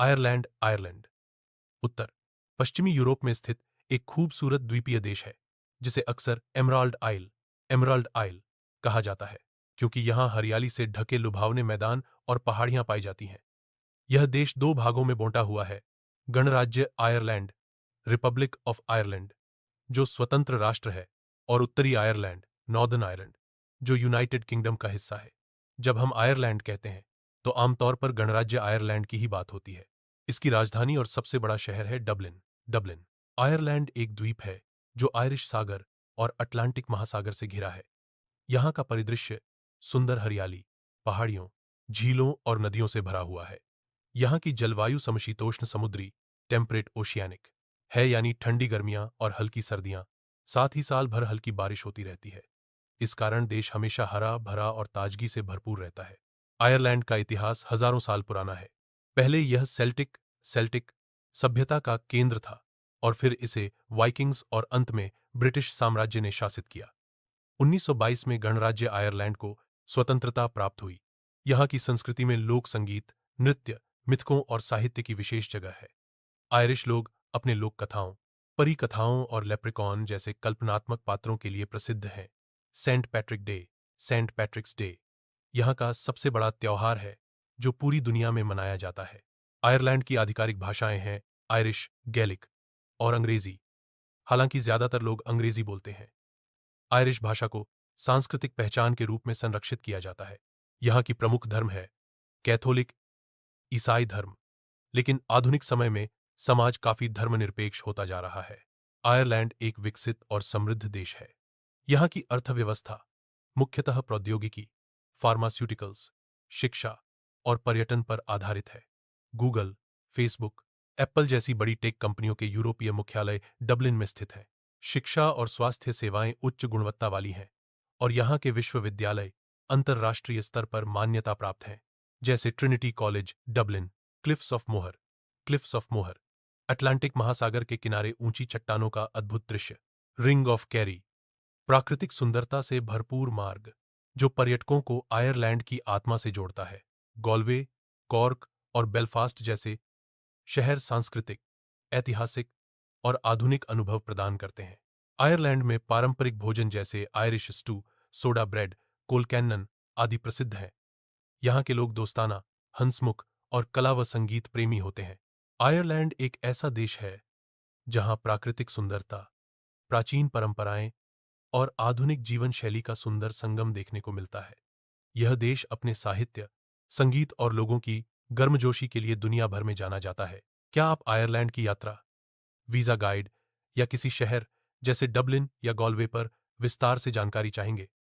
Ireland Ireland उत्तर पश्चिमी Europe में स्थित एक खूबसूरत द्वीपीय देश है जिसे अक्सर एमराल्ड आइल कहा जाता है क्योंकि यहाँ हरियाली से ढके लुभावने मैदान और पहाड़ियां पाई जाती हैं। यह देश दो भागों में बंटा हुआ है। गणराज्य आयरलैंड रिपब्लिक ऑफ आयरलैंड जो स्वतंत्र राष्ट्र है, और उत्तरी आयरलैंड नॉर्दर्न आयरलैंड जो यूनाइटेड किंगडम का हिस्सा है। जब हम आयरलैंड कहते हैं तो आमतौर पर गणराज्य आयरलैंड की ही बात होती है। इसकी राजधानी और सबसे बड़ा शहर है डबलिन। आयरलैंड एक द्वीप है जो आयरिश सागर और अटलांटिक महासागर से घिरा है। यहाँ का परिदृश्य सुंदर हरियाली, पहाड़ियों, झीलों और नदियों से भरा हुआ है। यहाँ की जलवायु समशीतोष्ण समुद्री टेम्परेट ओशियानिक है, यानी ठंडी गर्मियाँ और हल्की सर्दियाँ, साथ ही साल भर हल्की बारिश होती रहती है। इस कारण देश हमेशा हरा भरा और ताजगी से भरपूर रहता है। आयरलैंड का इतिहास हजारों साल पुराना है। पहले यह सेल्टिक सभ्यता का केंद्र था और फिर इसे वाइकिंग्स और अंत में ब्रिटिश साम्राज्य ने शासित किया। 1922 में गणराज्य आयरलैंड को स्वतंत्रता प्राप्त हुई। यहाँ की संस्कृति में लोक संगीत, नृत्य, मिथकों और साहित्य की विशेष जगह है। आयरिश लोग अपने लोक कथाओं, परी कथाओं और लेप्रिकॉन जैसे कल्पनात्मक पात्रों के लिए प्रसिद्ध हैं। सेंट पैट्रिक्स डे यहाँ का सबसे बड़ा त्योहार है जो पूरी दुनिया में मनाया जाता है। आयरलैंड की आधिकारिक भाषाएं हैं आयरिश, गैलिक और अंग्रेजी। हालांकि ज्यादातर लोग अंग्रेजी बोलते हैं। आयरिश भाषा को सांस्कृतिक पहचान के रूप में संरक्षित किया जाता है। यहाँ की प्रमुख धर्म है कैथोलिक, ईसाई धर्म, लेकिन आधुनिक समय में समाज काफी धर्मनिरपेक्ष होता जा रहा है। आयरलैंड एक विकसित और समृद्ध देश है। यहाँ की अर्थव्यवस्था मुख्यतः प्रौद्योगिकी, फार्मास्यूटिकल्स, शिक्षा और पर्यटन पर आधारित है। गूगल, फेसबुक, एप्पल जैसी बड़ी टेक कंपनियों के यूरोपीय मुख्यालय डबलिन में स्थित हैं। शिक्षा और स्वास्थ्य सेवाएं उच्च गुणवत्ता वाली हैं और यहाँ के विश्वविद्यालय अंतर्राष्ट्रीय स्तर पर मान्यता प्राप्त हैं, जैसे Trinity college Dublin, cliffs of मोहर, अटलांटिक महासागर के किनारे ऊंची चट्टानों का अद्भुत दृश्य, रिंग ऑफ कैरी, प्राकृतिक सुंदरता से भरपूर मार्ग जो पर्यटकों को आयरलैंड की आत्मा से जोड़ता है। गॉल्वे, कॉर्क और बेलफास्ट जैसे शहर सांस्कृतिक, ऐतिहासिक और आधुनिक अनुभव प्रदान करते हैं। आयरलैंड में पारंपरिक भोजन जैसे आयरिश स्टू, सोडा ब्रेड, कोलकैनन आदि प्रसिद्ध हैं। यहाँ के लोग दोस्ताना, हंसमुख और कला व संगीत प्रेमी होते हैं। आयरलैंड एक ऐसा देश है जहाँ प्राकृतिक सुंदरता, प्राचीन परंपराएं और आधुनिक जीवन शैली का सुंदर संगम देखने को मिलता है। यह देश अपने साहित्य, संगीत और लोगों की गर्मजोशी के लिए दुनिया भर में जाना जाता है। क्या आप आयरलैंड की यात्रा, वीजा गाइड या किसी शहर जैसे डबलिन या गॉल्वे पर विस्तार से जानकारी चाहेंगे?